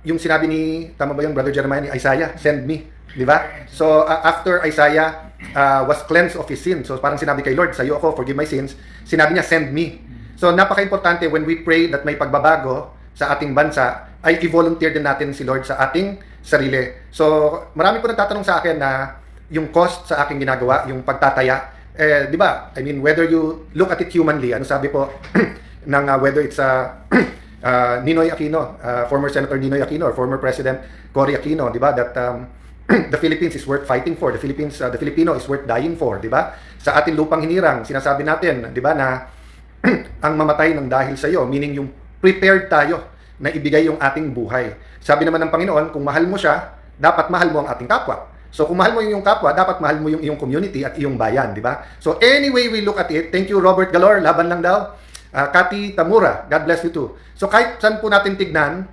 yung sinabi ni, tama ba yung Brother Jeremiah, ni Isaiah, send me, di ba? So, after Isaiah was cleansed of his sin, so parang sinabi kay Lord, sa'yo ako, forgive my sins, sinabi niya, send me. So, napaka-importante when we pray that may pagbabago sa ating bansa, ay i-volunteer din natin si Lord sa ating sarili. So, marami po nagtatanong sa akin na yung cost sa aking ginagawa, yung pagtataya, di ba? I mean, whether you look at it humanly, ano sabi po ng whether it's Ninoy Aquino, former Senator Ninoy Aquino or former President Cory Aquino, di ba? That the Philippines is worth fighting for. The Filipino is worth dying for, di ba? Sa ating lupang hinirang, sinasabi natin, di ba, na ang mamatay ng dahil sa iyo, meaning yung prepared tayo na ibigay yung ating buhay. Sabi naman ng Panginoon, kung mahal mo siya, dapat mahal mo ang ating kapwa. So kung mahal mo yung kapwa, dapat mahal mo yung iyong community at iyong bayan, di ba? So anyway we look at it, thank you Robert Galor, laban lang daw. Kati Tamura, God bless you too. So kahit saan po natin tignan,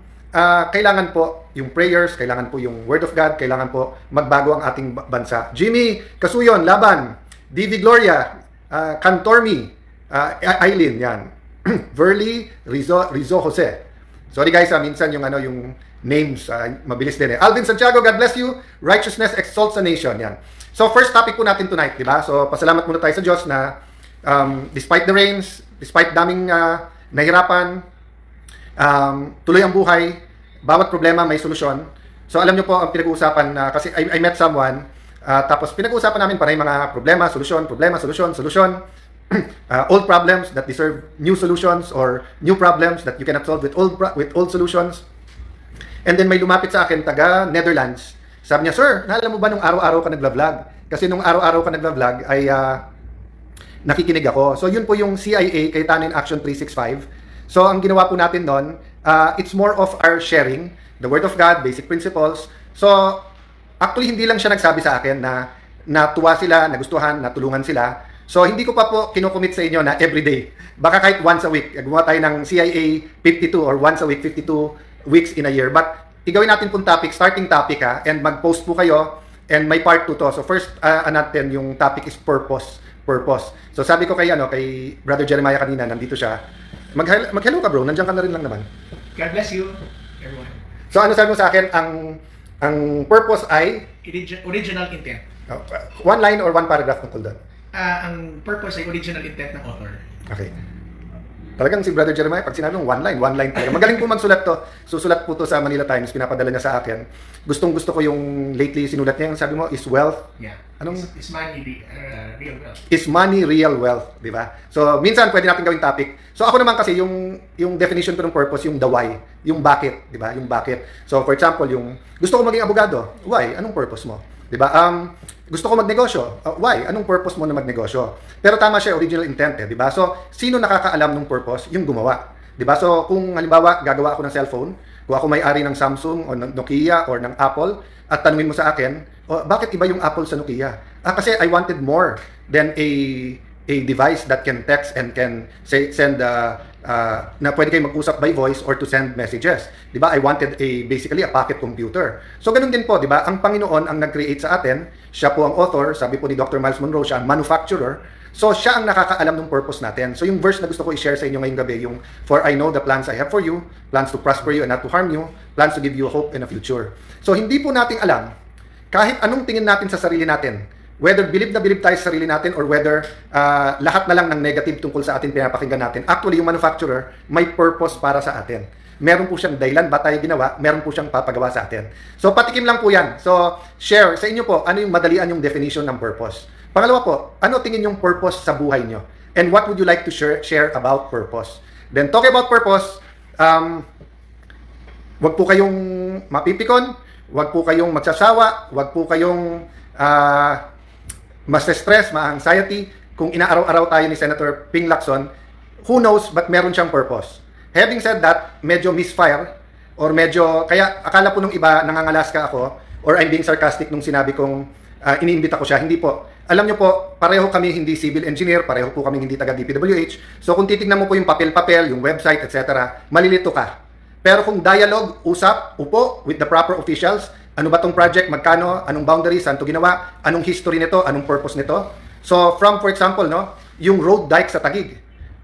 kailangan po yung prayers, kailangan po yung Word of God, kailangan po magbago ang ating bansa. Jimmy Kasuyon, laban. DV Gloria, Cantormi, Eileen, yan. Verly, Rizzo Jose. Sorry guys, minsan yung yung names, mabilis din eh. Alvin Santiago, God bless you. Righteousness exalts a nation, yan. So first topic po natin tonight, di ba? So pasalamat muna tayo sa Diyos na despite the rains, despite daming nahirapan, tuloy ang buhay, bawat problema may solusyon. So alam niyo po ang pinag-uusapan, kasi I met someone, tapos pinag-uusapan namin para yung mga problema, solusyon, old problems that deserve new solutions or new problems that you cannot solve with old solutions. And then may lumapit sa akin, taga Netherlands. Sabi niya, sir, naalala mo ba nung araw-araw ka nagla-vlog? Kasi nung araw-araw ka nagla-vlog ay nakikinig ako. So yun po yung CIA, Cayetano in Action 365. So ang ginawa po natin doon, it's more of our sharing the Word of God, basic principles. So actually hindi lang siya nagsabi sa akin na natuwa sila, nagustuhan, natulungan sila. So hindi ko pa po kinukomit sa inyo na everyday. Baka kahit once a week. Gumawa tayo ng CIA 52 or once a week, 52 weeks in a year. But igawin natin pong topic, starting topic and mag-post po kayo and may part 2 to. So first natin yung topic is purpose. So sabi ko kay Brother Jeremiah kanina, nandito siya. Mag-hello ka bro, nandiyan ka na rin lang naman. God bless you, everyone. So ano sabi mo sa akin, ang purpose ay Original intent. one line or one paragraph tungkol doon? Ang purpose ay original intent ng author. Okay. Talagang si Brother Jeremiah, pag sinabi one line talaga. Magaling po magsulat to. Susulat po to sa Manila Times, pinapadala niya sa akin. Gustong-gusto ko yung lately sinulat niya, yung sabi mo, is wealth. Yeah. Anong? Is money real wealth? Is money real wealth, di ba? So, minsan pwede natin gawing topic. So, ako naman kasi, yung definition ko ng purpose, yung the why, yung bakit, di ba? Yung bakit. So, for example, yung gusto ko maging abogado, why? Anong purpose mo? Di ba? Gusto ko magnegosyo. Why? Anong purpose mo na magnegosyo? Pero tama siya, original intent di ba? So, sino nakakaalam ng purpose? Yung gumawa. Di ba? So, kung halimbawa, gagawa ako ng cellphone, kung ako may-ari ng Samsung o ng Nokia or ng Apple, at tanungin mo sa akin, bakit iba yung Apple sa Nokia? Kasi I wanted more than a device that can text and can send na pwede kayo mag-usap by voice or to send messages. 'Di ba? I wanted basically a pocket computer. So ganun din po, 'di ba? Ang Panginoon ang nag-create sa atin, siya po ang author, sabi po ni Dr. Miles Monroe, siya ang manufacturer. So siya ang nakakaalam ng purpose natin. So yung verse na gusto ko i-share sa inyo ngayong gabi, yung for I know the plans I have for you, plans to prosper you and not to harm you, plans to give you a hope and a future. So hindi po nating alam kahit anong tingin natin sa sarili natin, whether bilib na bilib tayo sa sarili natin or whether lahat na lang ng negative tungkol sa atin pinapakinggan natin. Actually, yung manufacturer may purpose para sa atin. Meron po siyang dahilan ba tayo ginawa, meron po siyang papagawa sa atin. So, patikim lang po yan. So, share sa inyo po, ano yung madalian yung definition ng purpose. Pangalawa po, ano tingin yung purpose sa buhay nyo? And what would you like to share about purpose? Then, talking about purpose, wag po kayong mapipikon, wag po kayong magsasawa, wag po kayong ma-stress, ma-anxiety. Kung inaaraw-araw tayo ni Senator Ping Lacson, who knows, but meron siyang purpose. Having said that, medyo misfire, or medyo, kaya akala po nung iba, nangangalaska ako, or I'm being sarcastic nung sinabi kong iniimbita ko siya. Hindi po. Alam niyo po, pareho kami hindi civil engineer, pareho po kami hindi taga DPWH. So kung titignan mo po yung papel-papel, yung website, etc., malilito ka. Pero kung dialogue, usap, upo, with the proper officials, ano ba tong project, magkano, anong boundaries, saan to ginawa, anong history nito, anong purpose nito. So from, for example, yung road dike sa Taguig.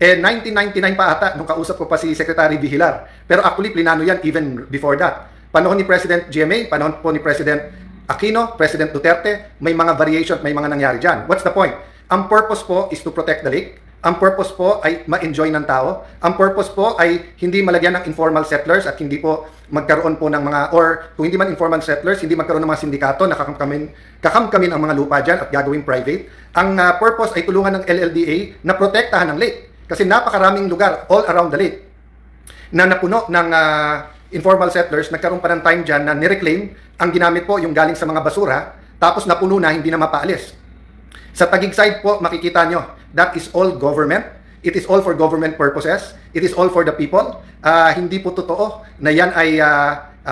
1999 pa ata, nung kausap ko pa si Secretary Vigilar. Pero actually, plinano yan even before that. Panahon ni President GMA, panahon po ni President Aquino, President Duterte, may mga variation, may mga nangyari dyan. What's the point? Ang purpose po is to protect the lake. Ang purpose po ay ma-enjoy ng tao. Ang purpose po ay hindi malagyan ng informal settlers at hindi po magkaroon po ng mga, or kung hindi man informal settlers, hindi magkaroon ng mga sindikato na kakamkamin ang mga lupa dyan at gagawing private. Ang purpose ay tulungan ng LLDA na protektahan ng lake. Kasi napakaraming lugar all around the lake na napuno ng informal settlers. Nagkaroon pa ng time dyan na nireclaim. Ang ginamit po yung galing sa mga basura, tapos napuno na, hindi na mapaalis. Sa Taguig side po, makikita nyo, that is all government. It is all for government purposes. It is all for the people. Hindi po totoo na yan ay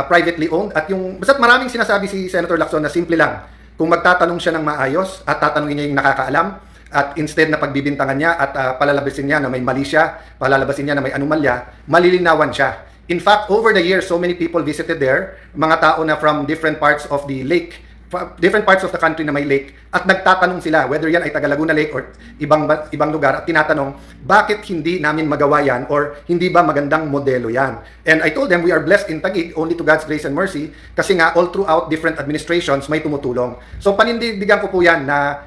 privately owned. At yung, basta't maraming sinasabi si Senator Lacson na simple lang. Kung magtatanong siya ng maayos at tatanungin niya yung nakakaalam, at instead na pagbibintangan niya at palalabasin niya na may mali siya, palalabasin niya na may anomalya, malilinawan siya. In fact, over the years, so many people visited there, mga tao na from different parts of the lake, different parts of the country na may lake, at nagtatanong sila whether yan ay taga Laguna Lake or ibang lugar, at tinatanong, bakit hindi namin magawa yan or hindi ba magandang modelo yan? And I told them, we are blessed in Taguig only to God's grace and mercy, kasi nga all throughout different administrations may tumutulong. So panindigan ko po yan na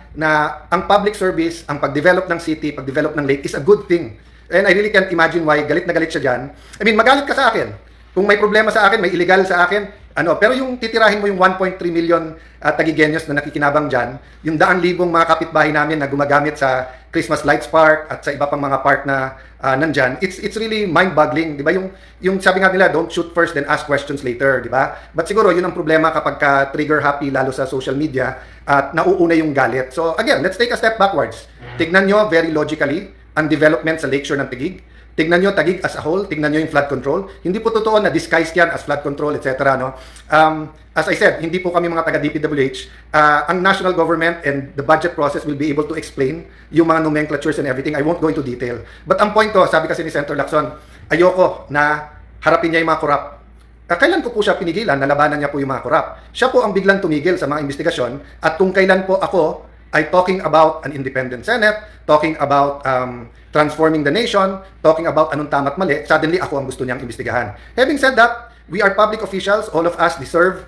ang public service, ang pag-develop ng city, pag-develop ng lake is a good thing. And I really can't imagine why galit na galit siya dyan. I mean, magalit ka sa akin. Kung may problema sa akin, may illegal sa akin, pero yung titirahin mo yung 1.3 million Taguigeños na nakikinabang dyan, yung 100,000 mga kapitbahay namin na gumagamit sa Christmas Lights Park at sa iba pang mga park na nandyan, it's really mind-boggling, di ba? Yung sabi nga nila, don't shoot first then ask questions later, di ba? But siguro yun ang problema kapag trigger happy lalo sa social media at nauuna yung galit. So again, let's take a step backwards. Tignan nyo very logically ang development sa lakeshore ng Taguig. Tignan nyo Taguig as a whole, tignan nyo yung flood control. Hindi po totoo na disguised yan as flood control, etc. No? As I said, hindi po kami mga taga-DPWH. Ang national government and the budget process will be able to explain yung mga nomenclatures and everything. I won't go into detail. But ang point ko, sabi kasi ni Senator Lacson, ayoko na harapin niya yung mga korap. Kailan ko po siya pinigilan na labanan niya po yung mga korap? Siya po ang biglang tumigil sa mga investigasyon, at kung kailan po ako ay talking about an independent Senate, talking about transforming the nation, talking about anong tama't mali, suddenly ako ang gusto niyang imbestigahan. Having said that, we are public officials, all of us deserve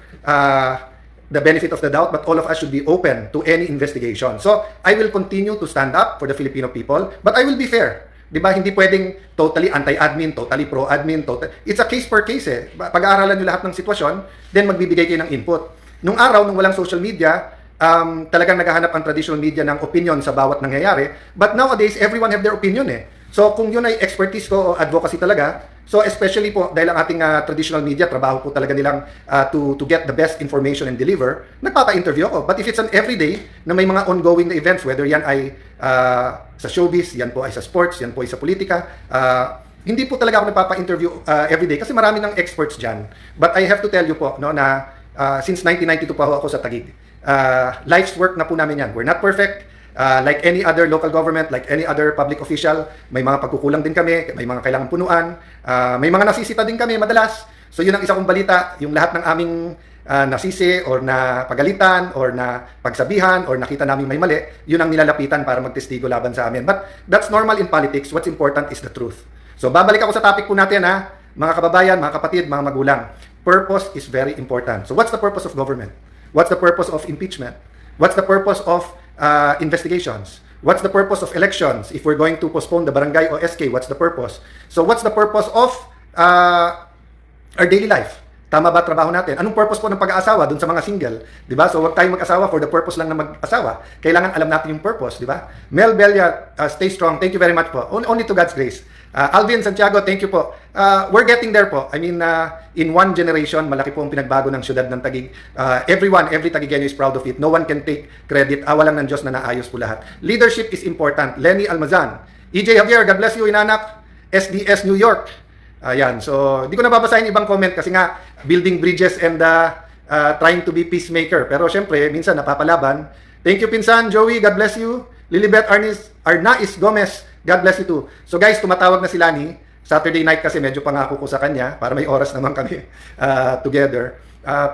the benefit of the doubt, but all of us should be open to any investigation. So, I will continue to stand up for the Filipino people, but I will be fair. Di ba? Hindi pwedeng totally anti-admin, totally pro-admin, it's a case per case eh. Pag-aaralan nyo lahat ng sitwasyon, then magbibigay kayo ng input. Nung araw, nung walang social media, talagang naghahanap ang traditional media ng opinion sa bawat nangyayari. But nowadays, everyone have their opinion eh. So kung yun ay expertise ko o advocacy talaga, so especially po dahil ang ating traditional media, trabaho po talaga nilang to get the best information and deliver, nagpapa-interview ako. But if it's an everyday na may mga ongoing na events, whether yan ay sa showbiz, yan po ay sa sports, yan po ay sa politika, hindi po talaga ako nagpapa-interview everyday kasi marami ng experts dyan. But I have to tell you po no, na since 1992 pa ako sa Taguig. Life's work na po namin yan. We're not perfect. Like any other local government, like any other public official, may mga pagkukulang din kami, may mga kailangan punuan, may mga nasisita din kami madalas. So yun ang isa kong balita, yung lahat ng aming nasisi or na pagalitan or na pagsabihan or nakita namin may mali, yun ang nilalapitan para magtestigo laban sa amin. But that's normal in politics. What's important is the truth. So babalik ako sa topic po natin mga kababayan, mga kapatid, mga magulang. Purpose is very important. So what's the purpose of government? What's the purpose of impeachment? What's the purpose of investigations? What's the purpose of elections? If we're going to postpone the barangay o SK, what's the purpose? So what's the purpose of our daily life? Tama ba trabaho natin? Anong purpose po ng pag-aasawa dun sa mga single? Diba? So wag tayong mag-asawa for the purpose lang na mag-asawa. Kailangan alam natin yung purpose, diba? Mel Belia, stay strong. Thank you very much po. Only to God's grace. Alvin Santiago, thank you po. We're getting there po. I mean, in one generation, malaki po ang pinagbago ng syudad ng Taguig. Every Taguigueño is proud of it. No one can take credit. Awa lang ng Diyos na naayos po lahat. Leadership is important. Lenny Almazan. EJ Javier, God bless you, inanak. SDS New York. Ayan, so hindi ko na babasahin ibang comment kasi nga building bridges and trying to be peacemaker. Pero syempre, minsan napapalaban. Thank you, Pinsan. Joey, God bless you. Lilibet Arnaiz Gomez, God bless you too. So guys, tumatawag na si Lani. Saturday night kasi medyo pangako ko sa kanya para may oras naman kami together.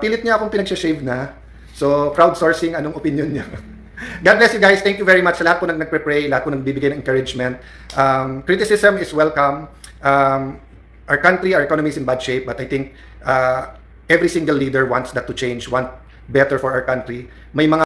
Pilit niya akong pinagshashave na. So crowdsourcing, anong opinion niya? God bless you guys. Thank you very much sa lahat po nagpre-pray, lahat po nagbibigay ng encouragement. Criticism is welcome. Our country, our economy is in bad shape, but I think every single leader wants that to change, want better for our country. May mga